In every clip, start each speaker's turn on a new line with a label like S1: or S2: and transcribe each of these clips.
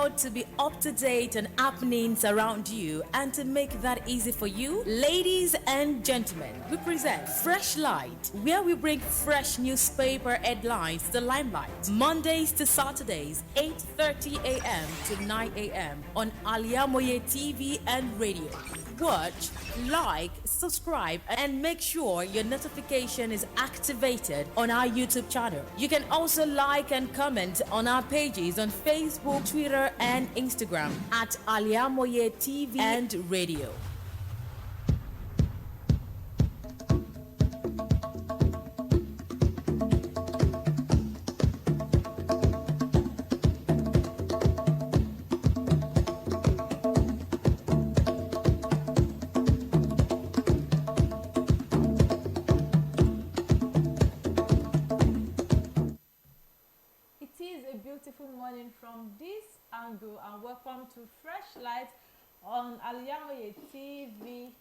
S1: proud to be up to date on happenings around you, and to make that easy for you, ladies and gentlemen, we present Freshlight, where we bring fresh newspaper headlines to the limelight. Mondays to Saturdays, 8:30 a.m. to 9 a.m. on Al-IyamoyeTv and radio. Watch, like, subscribe, and make sure your notification is activated on our YouTube channel. You can also like and comment on our pages on Facebook, Twitter, and Instagram at Al-IyamoyeTv and radio.
S2: Beautiful morning from this angle, and welcome to Freshlight on Al-IyamoyeTv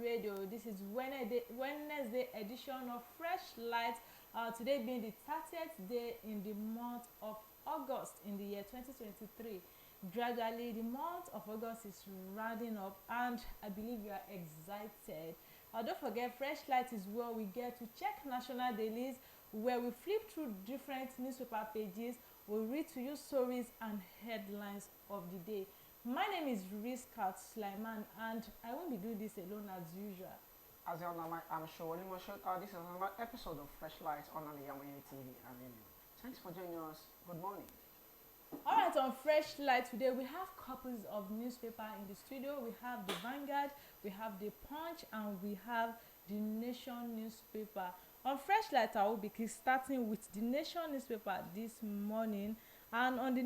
S2: radio. This is Wednesday edition of Freshlight. Today being the 30th day in the month of August in the year 2023. Gradually, the month of August is rounding up, and I believe you are excited. Don't forget, Freshlight is where we get to check national dailies, where we flip through different newspaper pages. We'll read to you stories and headlines of the day. My name is RISQAT, and I won't be doing this alone as usual.
S3: As you know, I'm SOWOLE. This is another episode of Freshlight on Al-IyamoyeTv and radio. Thanks for joining us. Good morning.
S2: Alright, on Freshlight today we have copies of newspaper in the studio. We have the Vanguard, we have the Punch, and we have the Nation newspaper. On Freshlight, I will be starting with the Nation newspaper this morning, and on the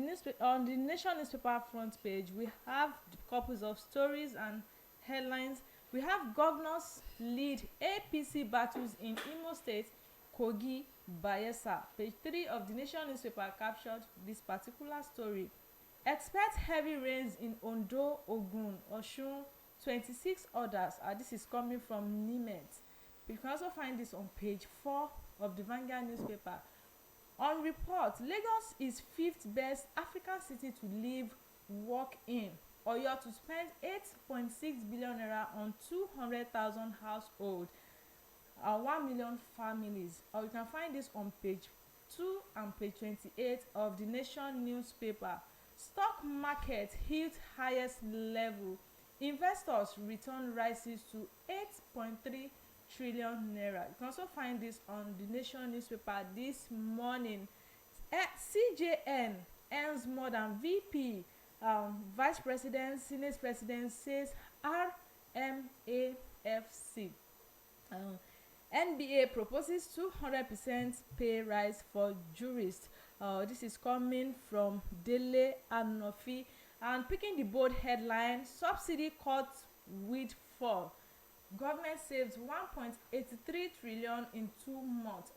S2: Nation newspaper front page, we have copies of stories and headlines. We have governors lead APC battles in Imo State, Kogi, Bayelsa. Page 3 of the Nation newspaper captured this particular story. Expect heavy rains in Ondo, Ogun, Osun, 26 others. This is coming from Nimet. You can also find this on page 4 of the Vanguard newspaper. On report, Lagos is 5th best African city to live, work in. Oyo to spend 8.6 billion naira on 200,000 households, 1 million families. You can find this on page 2 and page 28 of the Nation newspaper. Stock market hit highest level. Investors return rises to 8.3 trillion naira. You can also find this on the Nation newspaper this morning. CJN earns more than VP. Vice President, Senate President says RMAFC. NBA proposes 200% pay rise for jurists. This is coming from Dele Anofi. And picking the bold headline, subsidy cuts with fall. Government saves 1.83 trillion in 2 months.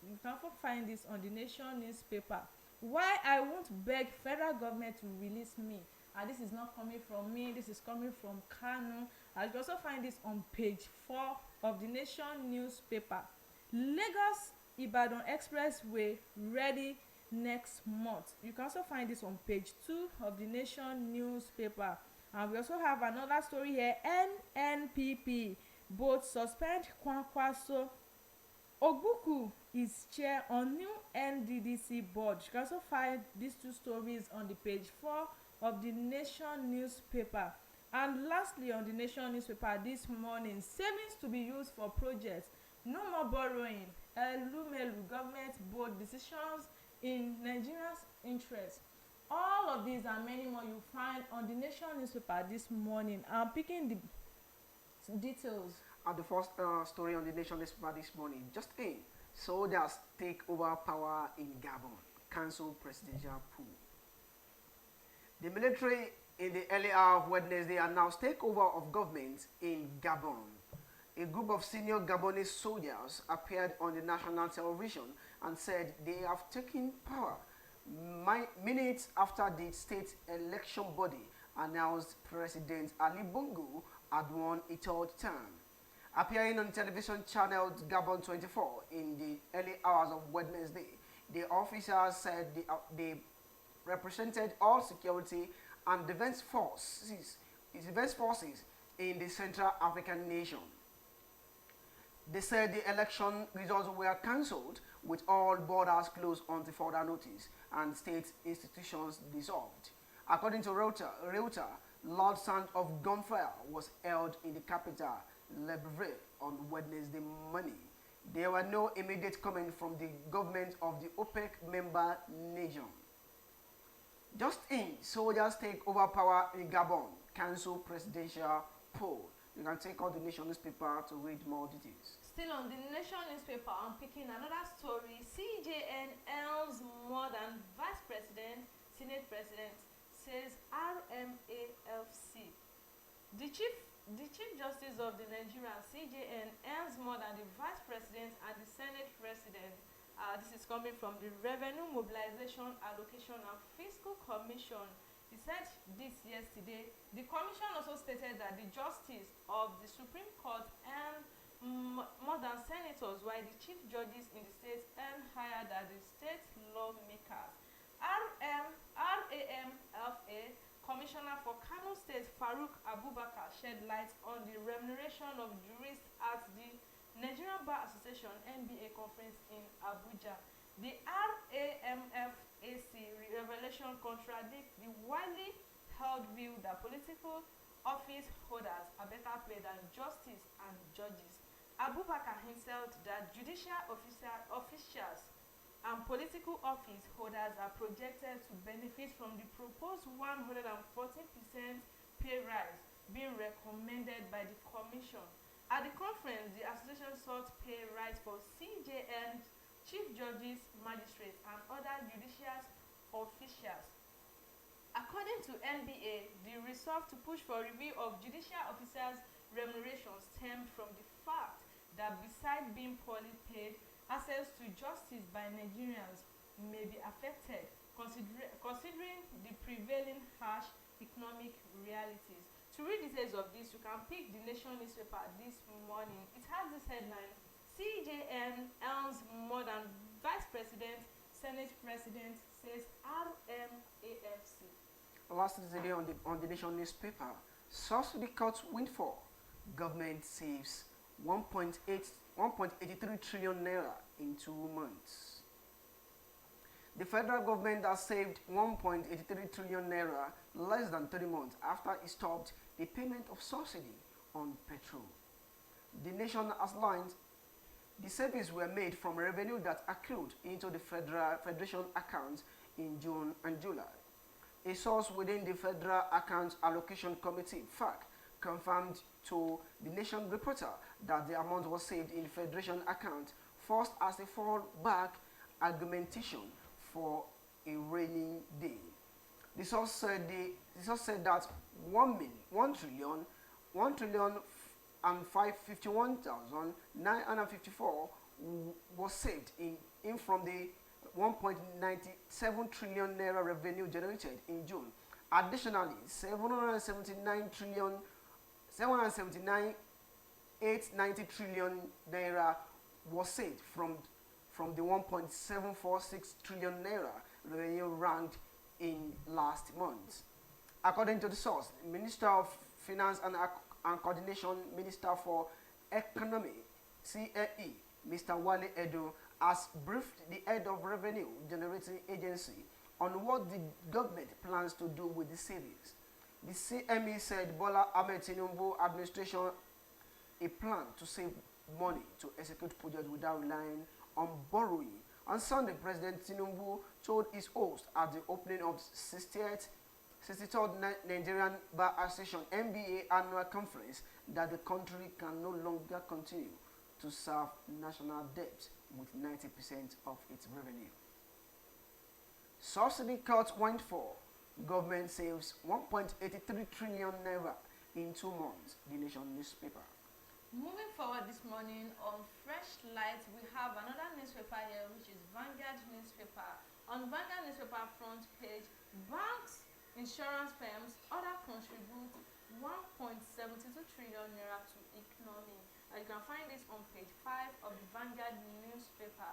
S2: You can also find this on the Nation newspaper. Why I won't beg federal government to release me. This is not coming from me. This is coming from Kano. You can also find this on page 4 of the Nation newspaper. Lagos Ibadan Expressway ready next month. You can also find this on page 2 of the Nation newspaper. And we also have another story here. NNPP both suspend Kwankwaso. Ogbuku is chair on new NDDC board. You can also find these two stories on the page 4 of the Nation newspaper. And lastly, on the Nation newspaper this morning, savings to be used for projects. No more borrowing. Elumelu government board decisions in Nigeria's interest. All of these and many more you find on the Nation newspaper this morning. I'm picking the details.
S3: The first story on the Nation newspaper this morning. Just in, soldiers take over power in Gabon. Cancel presidential coup. The military in the early hour of Wednesday announced takeover of government in Gabon. A group of senior Gabonese soldiers appeared on the national television and said they have taken power minutes after the state election body announced President Ali Bongo had won a third term. Appearing on television channel Gabon 24 in the early hours of Wednesday, the officers said the represented all security and defense forces in the Central African nation. They said the election results were cancelled with all borders closed until further notice and state institutions dissolved. According to Reuters, loud sound of gunfire was held in the capital, Libreville, on Wednesday morning. There were no immediate comment from the government of the OPEC member nation. Just in, soldiers take over power in Gabon, cancel presidential poll. You can take out the Nation newspaper to read more details.
S2: Still on the Nation newspaper, I'm picking another story. CJN earns more than Vice President, Senate President, says RMAFC. The Chief Justice of the Nigeria, CJN, earns more than the Vice President and the Senate President. This is coming from the Revenue Mobilization, Allocation and Fiscal Commission. He said this yesterday. The commission also stated that the justice of the Supreme Court earned more than senators, while the chief judges in the state earn higher than the state lawmakers. RAMFA Commissioner for Kano State Farouk Abubakar shed light on the remuneration of jurists at the Nigerian Bar Association NBA conference in Abuja. The RAMFAC revelation contradicts the widely held view that political office holders are better paid than justice and judges. Abubakar himself that judicial officials and political office holders are projected to benefit from the proposed 114% pay rise being recommended by the Commission. At the conference, the association sought pay rise for CJN, chief judges, magistrates, and other judicial officials. According to NBA, the resolve to push for review of judicial officers' remuneration stemmed from the fact that besides being poorly paid, access to justice by Nigerians may be affected, considering the prevailing harsh economic realities. To read details of this, you can pick the Nation newspaper this morning. It has this headline: CJN earns more than Vice President, Senate President, says RMAFC.
S3: Last today on the Nation newspaper, subsidy cuts windfall. Government saves 1.83 trillion naira in 2 months. The federal government has saved 1.83 trillion naira less than 3 months after it stopped the payment of subsidy on petrol. The Nation has learned the savings were made from revenue that accrued into the Federation accounts in June and July. A source within the Federal Accounts Allocation Committee, FAC, confirmed to the Nation reporter that the amount was saved in Federation account first as a fallback argumentation for a rainy day. The source said that 1,551,954 was saved in from the 1.97 trillion naira revenue generated in June. Additionally, 779,890 trillion naira was saved from the 1.746 trillion naira revenue ranked in last month. According to the source, Minister of Finance and Coordination, Minister for Economy, CAE, Mr. Wale Edo, has briefed the head of Revenue Generating Agency on what the government plans to do with the savings. The CME said Bola Ahmed Tinubu administration a plan to save money to execute projects without relying on borrowing. On Sunday, President Tinubu told his host at the opening of 63rd Nigerian Bar Association NBA annual conference that the country can no longer continue to serve national debt with 90% of its revenue. Subsidy cuts windfall. Government saves 1.83 trillion naira in 2 months. The Nation newspaper.
S2: Moving forward this morning on Freshlight, we have another newspaper here, which is Vanguard newspaper. On Vanguard newspaper front page, banks, insurance firms, other contribute 1.72 trillion naira to economy. You can find this on page 5 of the Vanguard newspaper.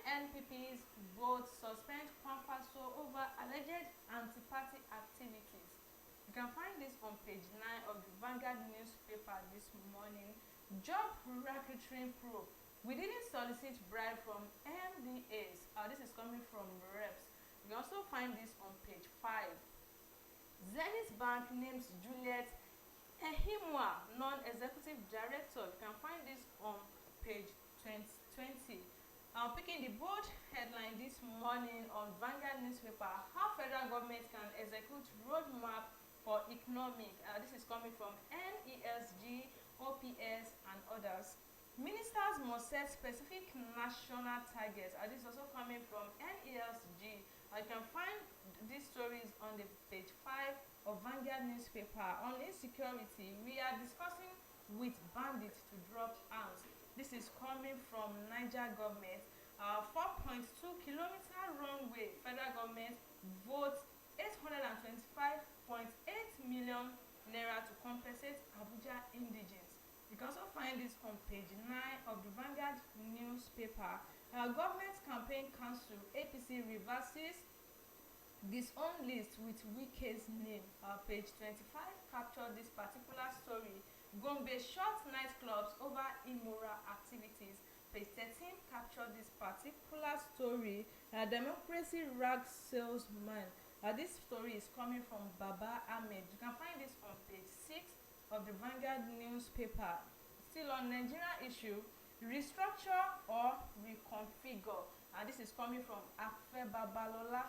S2: NPPs both suspend Kwankwaso over alleged anti-party activities. You can find this on page 9 of the Vanguard newspaper this morning. Job racketeering probe. We didn't solicit bribe from MDAs. This is coming from reps. You can also find this on page 5. Zenith Bank names Juliet Ehimwa non-executive director. You can find this on page 20. I'm picking the bold headline this morning on Vanguard newspaper. How federal government can execute roadmap for economic. This is coming from NESG, OPS, and others. Ministers must set specific national targets. This is also coming from NESG. You can find these stories on the page 5 of Vanguard newspaper. On insecurity, we are discussing with bandits to drop arms. This is coming from Niger government. 4.2-kilometer runway. Federal government votes 825.8 million naira to compensate Abuja indigents. You can also find this on page 9 of the Vanguard newspaper. Government campaign council APC reverses disown list with Wike's name. Page 25 captured this particular story. Gombe short nightclubs over immoral activities. Page 13 captured this particular story. Democracy rags salesman. This story is coming from Baba Ahmed. You can find this on page 6 of the Vanguard newspaper. Still on Nigeria issue, restructure or reconfigure. This is coming from Afe Babalola.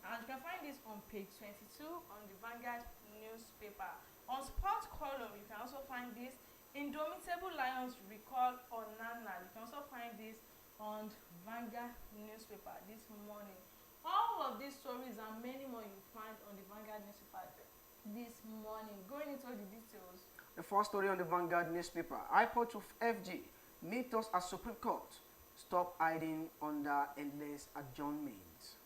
S2: And you can find this on page 22 on the Vanguard newspaper. On sports column, you can also find this. Indomitable Lions recall Onana. You can also find this on Vanguard newspaper this morning. All of these stories and many more you find on the Vanguard newspaper this morning. Going into the details.
S3: The first story on the Vanguard newspaper. iPort of FG meet us at Supreme Court. Stop hiding under endless adjournment.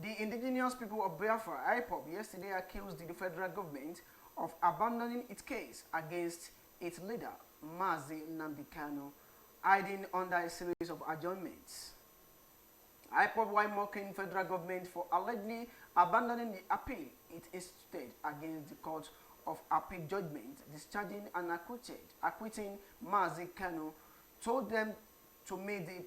S3: The indigenous people of Biafra, IPOB, yesterday accused the federal government of abandoning its case against its leader, Mazi Nnamdi Kanu, hiding under a series of adjournments. IPOB, while mocking federal government for allegedly abandoning the appeal it instituted against the Court of Appeal judgment, discharging and acquitting Mazi Kanu, told them to meet the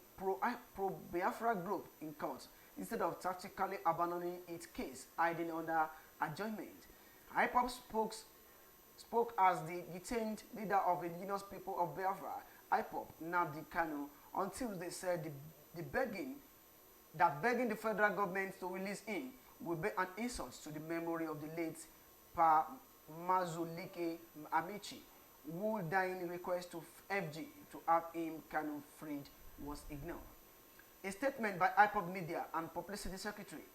S3: pro-Biafra group in court instead of tactically abandoning its case, hiding under adjournment. IPOB spoke as the detained leader of the indigenous people of Biafra, IPOB, Nnamdi Kanu, on Tuesday said begging the federal government to release him will be an insult to the memory of the late Pa Mazulike Amici, who dying request to FG to have him Kanu freed was ignored. A statement by IPOB Media and Publicity Secretary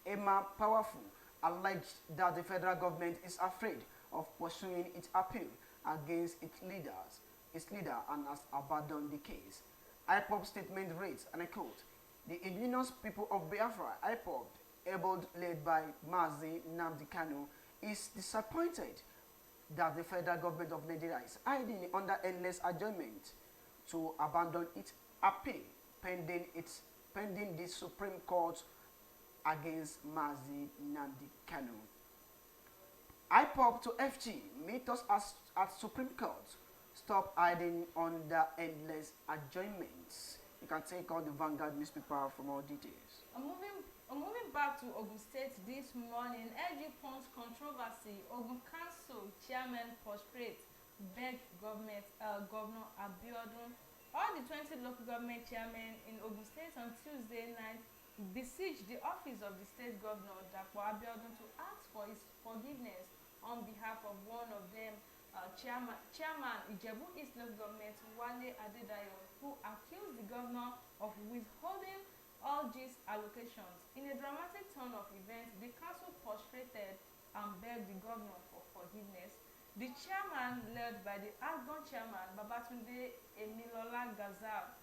S3: Emma Powerful alleged that the federal government is afraid of pursuing its appeal against its leader and has abandoned the case. IPOB statement reads, and I quote, "The indigenous people of Biafra, IPOB, led by Mazi Nnamdi Kanu, is disappointed that the federal government of Nigeria is hiding under endless adjournment to abandon its appeal pending the Supreme Court against Mazi Nnamdi Kanu. IPOB to FG, meet us at Supreme Court. Stop hiding under endless adjournments." You can take on the Vanguard newspaper for more details.
S2: Moving back to Ogun State this morning, LG funds controversy. Ogun Council chairman prostrate, beg government, Governor Abiodun. All the 20 local government chairmen in Ogun State on Tuesday night besieged the office of the state governor, Dapo Abiodun, to ask for his forgiveness on behalf of one of them, Chairman Ijebu East Local Government, Wale Adedayo, who accused the governor of withholding all these allocations. In a dramatic turn of events, the council prostrated and begged the governor for forgiveness. The chairman, led by the outgoing chairman, Babatunde Emilola Gazal,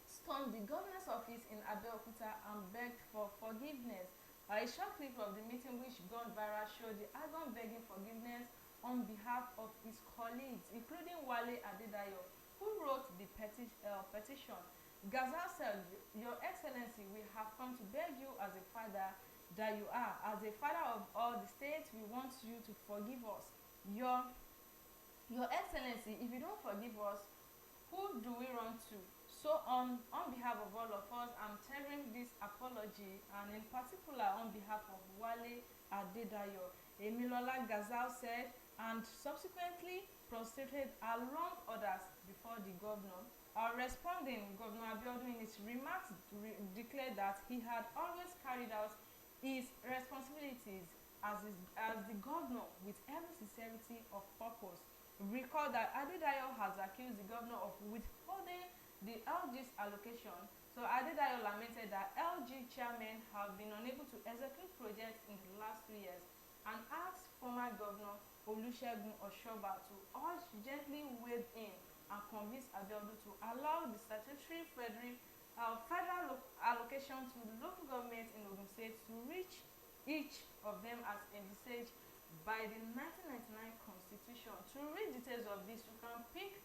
S2: stormed the governor's office in Abeokuta and begged for forgiveness. A short clip of the meeting, which gone viral, showed the outgoing begging forgiveness on behalf of his colleagues, including Wale Adedayo, who wrote the petition. Gazal said, Your Excellency, we have come to beg you as a father that you are. As a father of all the states, we want you to forgive us. Your Excellency, if you don't forgive us, who do we run to? So on behalf of all of us, I'm tendering this apology, and in particular on behalf of Wale Adedayo. Emilola Gazal said, and subsequently prostrated along others before the governor. Responding, Governor Abiodun in his remarks declared that he had always carried out his responsibilities as the governor with every sincerity of purpose. Recall that Adedayo has accused the governor of withholding the LG's allocation. So Adedayo lamented that LG chairmen have been unable to execute projects in the last 2 years and asked former governor Olusegun Oshoba to urgently wade in and convince Abiodun to allow the statutory federal allocation to local governments in Ogun State to reach each of them as envisaged by the 1999 Constitution. To read details of this, you can pick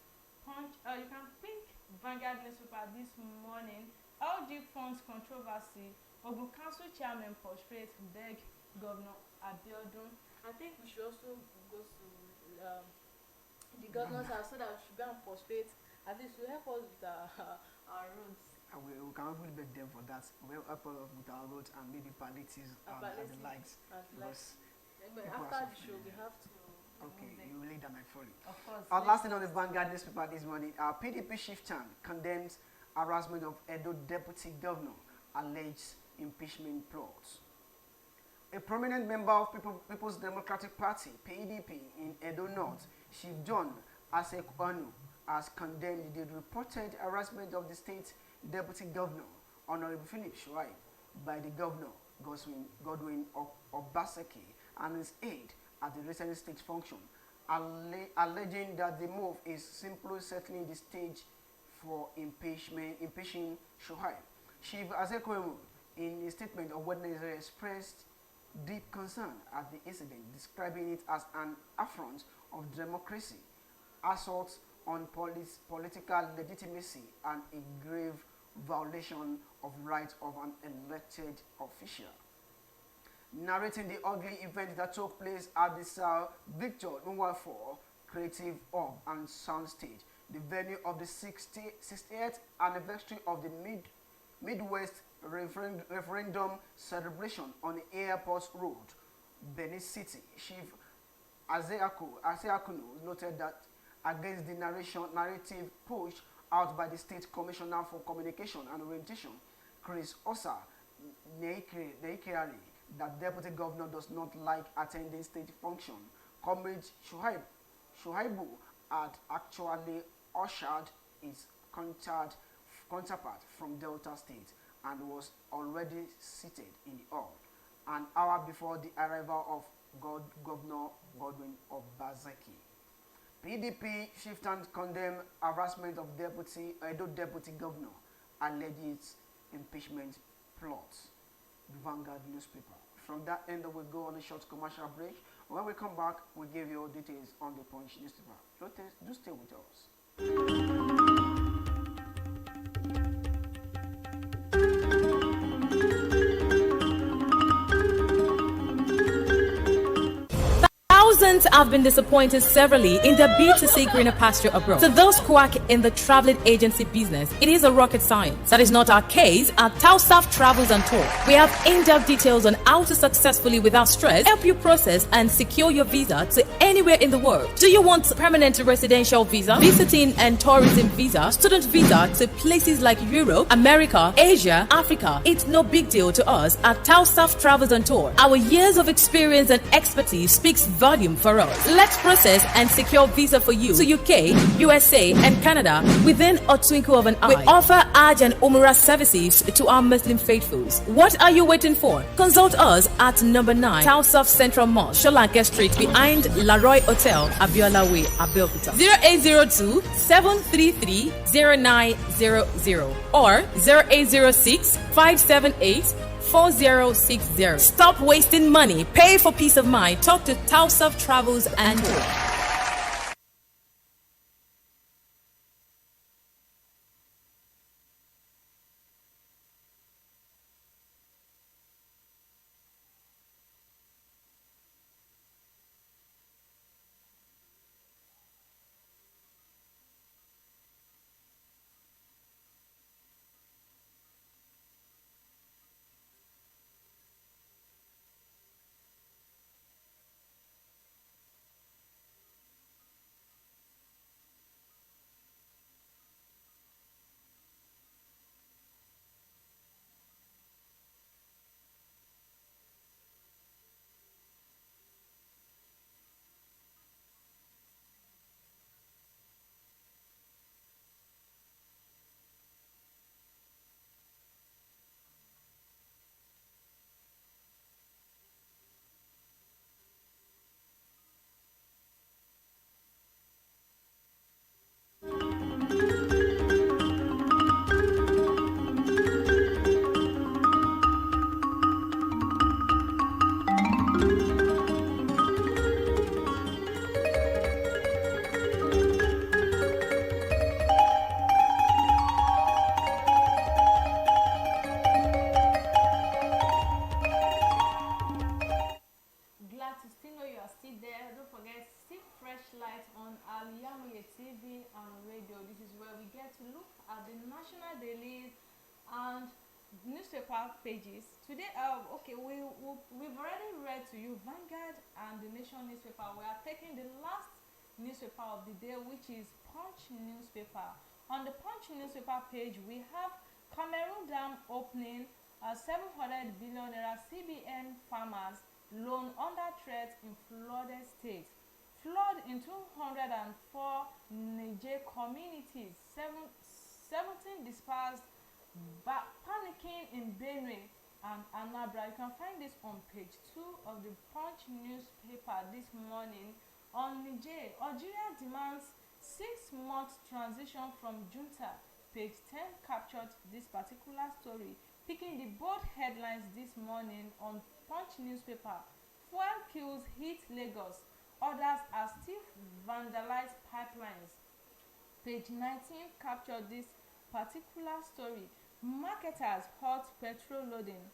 S2: Vanguard newspaper this morning. LG funds controversy. Ogun Council chairman prostrate beg Governor Abiodun. I think we should also go to the governor's house so that we should go and prostrate. At least will help us with our roads.
S3: We can even beg them for that. We'll help us with our roads and maybe palliatives and the likes.
S2: But after the show, we have to.
S3: Okay, you will lay down my phone.
S2: Of course.
S3: Our last thing on the Vanguard newspaper this morning, our PDP chieftain condemns harassment of Edo Deputy Governor, alleged impeachment plots. A prominent member of People's Democratic Party, PDP, in Edo North, Chief John Asekwanu, has condemned the reported harassment of the state Deputy Governor, Honorable Philip Shuai, by the Governor, Godwin Obaseki, and his aide at the recent state function, alleging that the move is simply settling the stage for impeaching Shuai. Chief Asekwenu, in a statement on Wednesday, expressed deep concern at the incident, describing it as an affront of democracy, assault on political legitimacy, and a grave violation of rights of an elected official. Narrating the ugly event that took place at the Sir Victor Nwafo Creative Hub and Soundstage, the venue of the 68th anniversary of the Midwest referendum celebration on the Airport Road, Benin City. Chief Aseakunu noted that against the narrative pushed out by the State Commissioner for Communication and Orientation, Chris Osa Neikari, that Deputy Governor does not like attending state function. Comrade Shuaibu had actually ushered his counterpart from Delta State and was already seated in the hall an hour before the arrival of Governor Godwin Obaseki. PDP chieftain condemned harassment of Edo Deputy Governor, alleged impeachment plots. The Vanguard newspaper. From that end, we'll go on a short commercial break. When we come back, we'll give you all details on the Punch newspaper. Do stay with us.
S1: Thousands have been disappointed severally in their bid to see greener pasture abroad. To those quack in the traveling agency business, it is a rocket science. That is not our case at Tausaf Travels and Tour. We have in-depth details on how to successfully, without stress, help you process and secure your visa to anywhere in the world. Do you want permanent residential visa, visiting and tourism visa, student visa to places like Europe, America, Asia, Africa? It's no big deal to us at Tausaf Travels and Tour. Our years of experience and expertise speaks volume for us. Let's process and secure visa for you to UK, USA, and Canada within a twinkle of an eye. We offer Hajj and Umrah services to our Muslim faithfuls. What are you waiting for? Consult us at number 9 Tausaf Central Mosque, Sholanke Street, behind Laroy Hotel, Abiola Way, Abeokuta. 0802 733 0900 or 0806 578 4060. Stop wasting money. Pay for peace of mind. Talk to Tausaf Travels and Tour.
S2: the national dailies, and newspaper pages. Today, we've already read to you Vanguard and the Nation newspaper. We are taking the last newspaper of the day, which is Punch newspaper. On the Punch newspaper page, we have Cameroon Dam opening, 700 billion naira CBN farmers loan under threat in flooded state. Flood in 204 Niger communities, 17 dispersed, panicking in Benue and Anambra. You can find this on page 2 of the Punch newspaper this morning. On Niger, Algeria demands 6-month transition from junta. Page 10 captured this particular story, picking the bold headlines this morning on Punch newspaper. Fuel queues hit Lagos, others are still vandalized pipelines. Page 19 captured this particular story. Marketers halt petrol loading,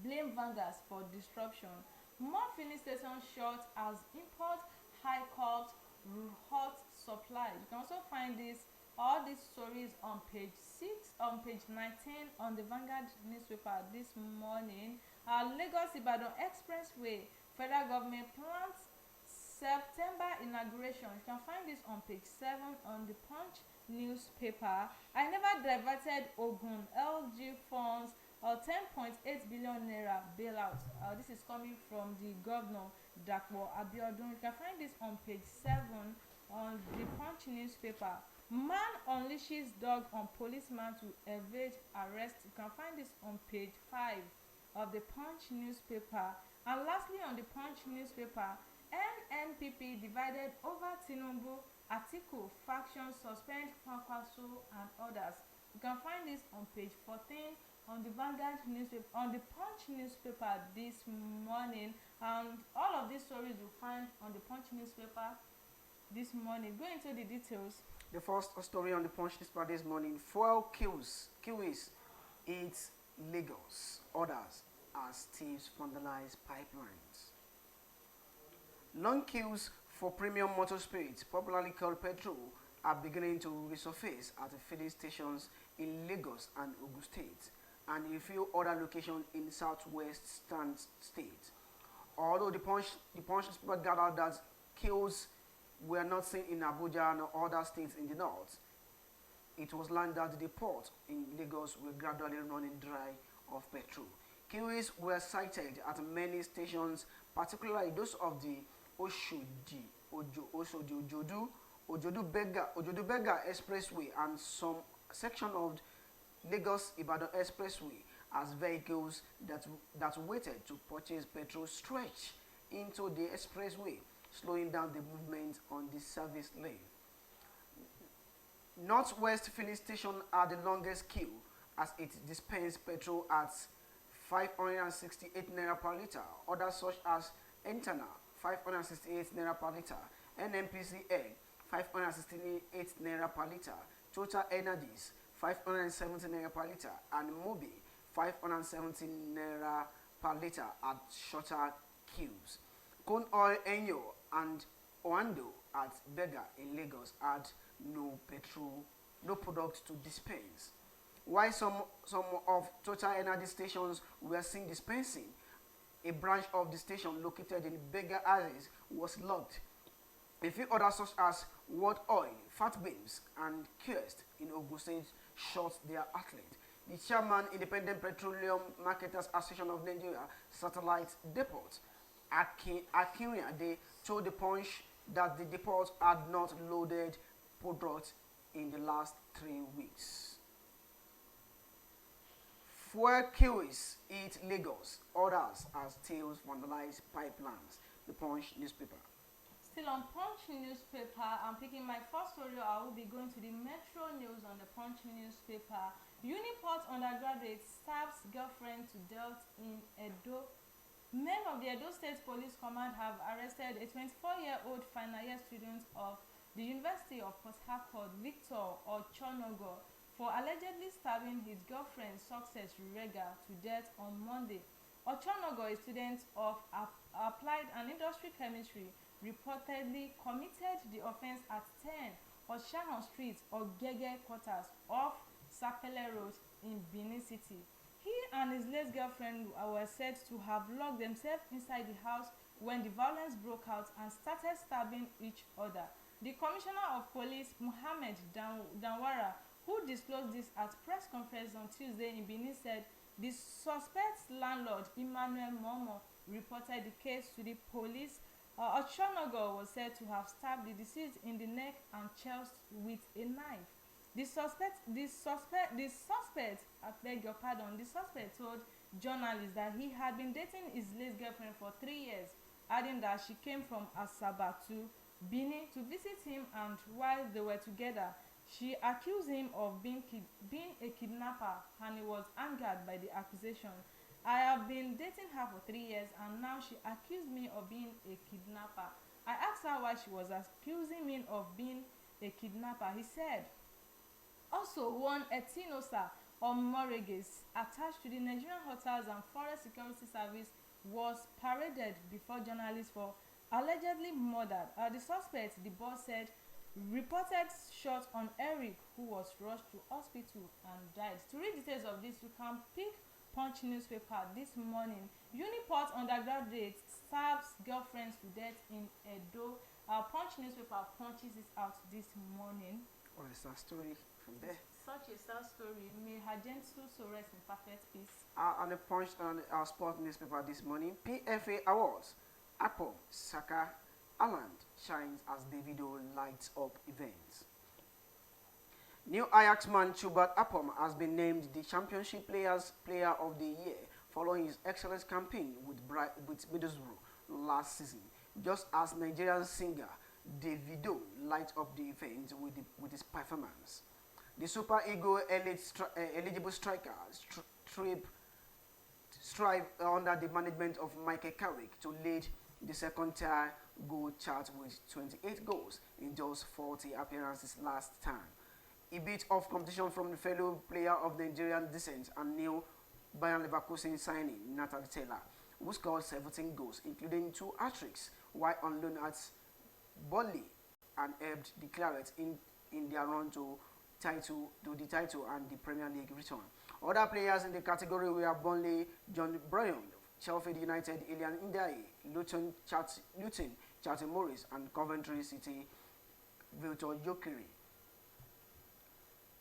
S2: blame vendors for disruption. More filling stations short as import high cost hot supply. You can also find all these stories on page 6, on page 19 on the Vanguard newspaper this morning. Lagos Ibadan Expressway, federal government plans September inauguration. You can find this on page 7 on the Punch newspaper. I never diverted Ogun LG funds or 10.8 billion naira bailout. This is coming from the governor Dapo Abiodun. You can find this on page 7 on the Punch newspaper. Man unleashes dog on policeman to evade arrest. You can find this on page 5 of the Punch newspaper. And lastly, on the Punch newspaper, NNPP divided over Tinubu, Atiku faction suspend Kwankwaso and others. You can find this on page 14 on the Vanguard newspaper, on the Punch newspaper this morning. And all of these stories you'll find on the Punch newspaper this morning. Go into the details.
S3: The first story on the Punch newspaper this morning: fuel queues hit Lagos, others as thieves vandalize pipelines. Long queues for premium motor spirits, popularly called petrol, are beginning to resurface at the filling stations in Lagos and Ogun State, and a few other locations in southwestern state. Although the Punch newspaper gathered that queues were not seen in Abuja and other states in the north, it was learned that the port in Lagos were gradually running dry of petrol. Queues were sighted at many stations, particularly those of the Ojodu-Bega Expressway and some section of Lagos-Ibadan Expressway, as vehicles that waited to purchase petrol stretched into the expressway, slowing down the movement on the service lane. Northwest filling station are the longest queue, as it dispenses petrol at 568 naira per litre. Others such as Entana, 568 naira per litre, NNPCL, 568 naira per litre, Total Energies, 570 naira per litre, and Mobi, 570 naira per litre at shorter queues. Corn Oil Enyo and Oando at Bega in Lagos had no product to dispense. While some of Total Energy stations were seen dispensing, a branch of the station located in Bega Aziz was locked. A few others such as World Oil, Fat Beams, and Quest in Ogun State shut their outlet. The chairman, Independent Petroleum Marketers Association of Nigeria, Satellite Depot, Akinriade, told the Punch that the depot had not loaded product in the last 3 weeks. Fuel queues hit Lagos, others as thieves vandalize pipelines. The Punch newspaper.
S2: Still on Punch newspaper, I'm picking my first story. I will be going to the Metro News on the Punch newspaper. Uniport undergraduate stabs girlfriend to death in Edo. Men of the Edo State Police Command have arrested a 24-year-old final year student of the University of Port Harcourt, Victor Ochonogo, for allegedly stabbing his girlfriend, Success Rega, to death on Monday. Ochonogo, a student of Applied and Industry Chemistry, reportedly committed the offense at 10 Oshahon Street or Gege quarters off Sapele Road in Benin City. He and his late girlfriend were said to have locked themselves inside the house when the violence broke out and started stabbing each other. The Commissioner of Police, Mohammed Danwara, who disclosed this at press conference on Tuesday in Benin, said the suspect's landlord, Emmanuel Momo, reported the case to the police. Ochonogo was said to have stabbed the deceased in the neck and chest with a knife. The suspect, I beg your pardon, the suspect told journalists that he had been dating his late girlfriend for 3 years, adding that she came from Asaba to Benin to visit him, and while they were together, she accused him of being a kidnapper, and he was angered by the accusation. I have been dating her for 3 years, and now she accused me of being a kidnapper. I asked her why she was accusing me of being a kidnapper. He said. Also, one Etinosa or Moreges attached to the Nigerian Hotels and Forest Security Service was paraded before journalists for allegedly murdered. The suspect, the boss said, reported shot on Eric, who was rushed to hospital and died. To read details of this, you can pick Punch newspaper this morning. Uniport undergraduate stabs girlfriends to death in Edo. Punch newspaper punches it out this morning.
S3: What is that story from there?
S2: Such a sad story. May her gentle soul rest in perfect peace.
S3: On the Punch on our sport newspaper this morning, PFA Awards, Apple, Saka, Haaland shines as Davido lights up events. New Ajax man Chubat Apom has been named the Championship Player of the Year following his excellent campaign with Middlesbrough last season, just as Nigerian singer Davido light up the event with his performance. The Super Eagle eligible strikers strive under the management of Michael Carrick to lead the second-tier goal chart with 28 goals in just 40 appearances last time. A bit of competition from the fellow player of Nigerian descent and new Bayern Leverkusen signing Nathan Taylor, who scored 17 goals, including 2 hat-tricks, while on loan at Burnley and helped the Clarets in their run to the title and the Premier League return. Other players in the category were Burnley John Bryan, Sheffield United Ilian Ndiaye, Luton Charlton Morris, and Coventry City Victor Gyökeres.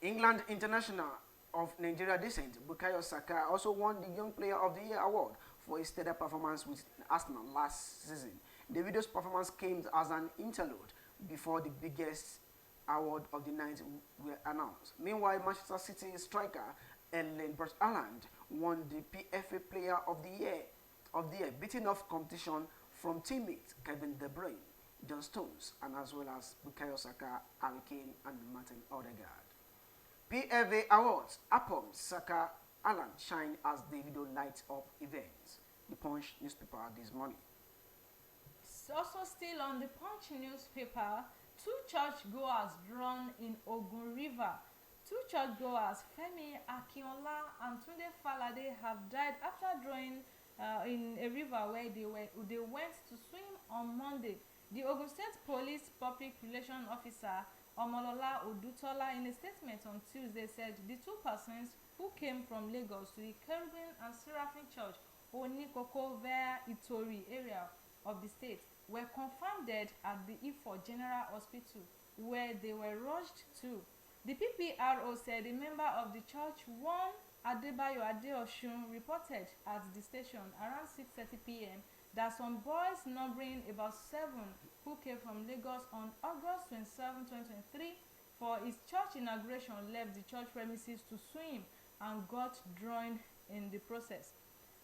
S3: England international of Nigeria descent Bukayo Saka also won the Young Player of the Year award for his stellar performance with Arsenal last season. Davido's performance came as an interlude before the biggest award of the night were announced. Meanwhile, Manchester City striker Erling Haaland won the PFA Player of the Year, beating off competition from teammates Kevin De Bruyne, John Stones, and as well as Bukayo Saka, Harry Kane, and Martin Odegaard. PFA Awards, Apom, Saka, Haaland shine as Davido lights up events. The Punch newspaper this morning.
S2: Also still on the Punch newspaper, 2 churchgoers drowned in Ogun River. 2 churchgoers, Femi Akinola and Tunde Falade, have died after drowning in a river where they went to swim on Monday. The Ogun State Police Public Relations Officer Omolola Odutola, in a statement on Tuesday, said the 2 persons who came from Lagos to the Cherubim and Seraphim Church, Onikoko via Itori area of the state, were confirmed dead at the Ifo General Hospital, where they were rushed to. The PPRO said a member of the church, one Adebayo Adeosun, reported at the station around 6:30 p.m. that some boys numbering about 7 who came from Lagos on August 27, 2023 for his church inauguration left the church premises to swim and got drowned in the process.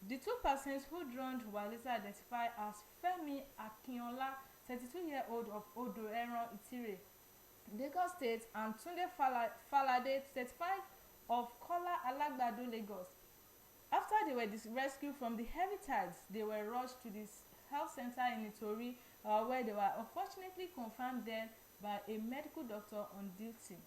S2: The 2 persons who drowned were later identified as Femi Akinola, 32-year-old of Odo Eran Itire, Lagos State, and Tunde Falade, 35, of Kola Alagbado, Lagos. After they were rescued from the heavy tides, they were rushed to the health center in Itori, where they were unfortunately confirmed dead by a medical doctor on duty.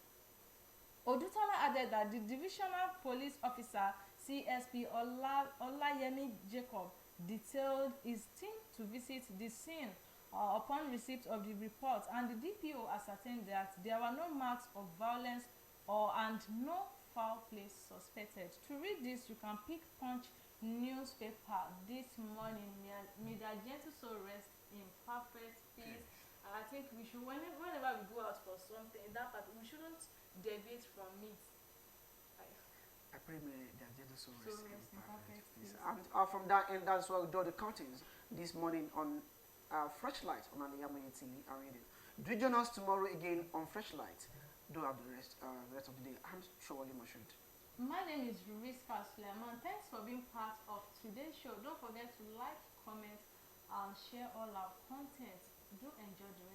S2: Odutola added that the divisional police officer, CSP Al-IyamoyeTv, detailed his team to visit the scene upon receipt of the report, and the DPO ascertained that there were no marks of violence and no foul play suspected. To read this, you can pick Punch newspaper this morning. May their gentle soul rest in perfect peace. I think we should, whenever we go out for something, that part, we shouldn't deviate from it.
S3: I pray may their gentle soul
S2: So
S3: rest in
S2: rest in
S3: perfect
S2: perfect
S3: peace.
S2: peace.
S3: And from that end, that's why we draw the curtains this morning on Freshlight on Al-IyamoyeTV radio. Do join us tomorrow again on Freshlight. Do have the rest of the day. I'm SOWOLE MOSHOOD.
S2: My name is RISQAT. Thanks for being part of today's show. Don't forget to like, comment, and share all our content. Do enjoy the rest.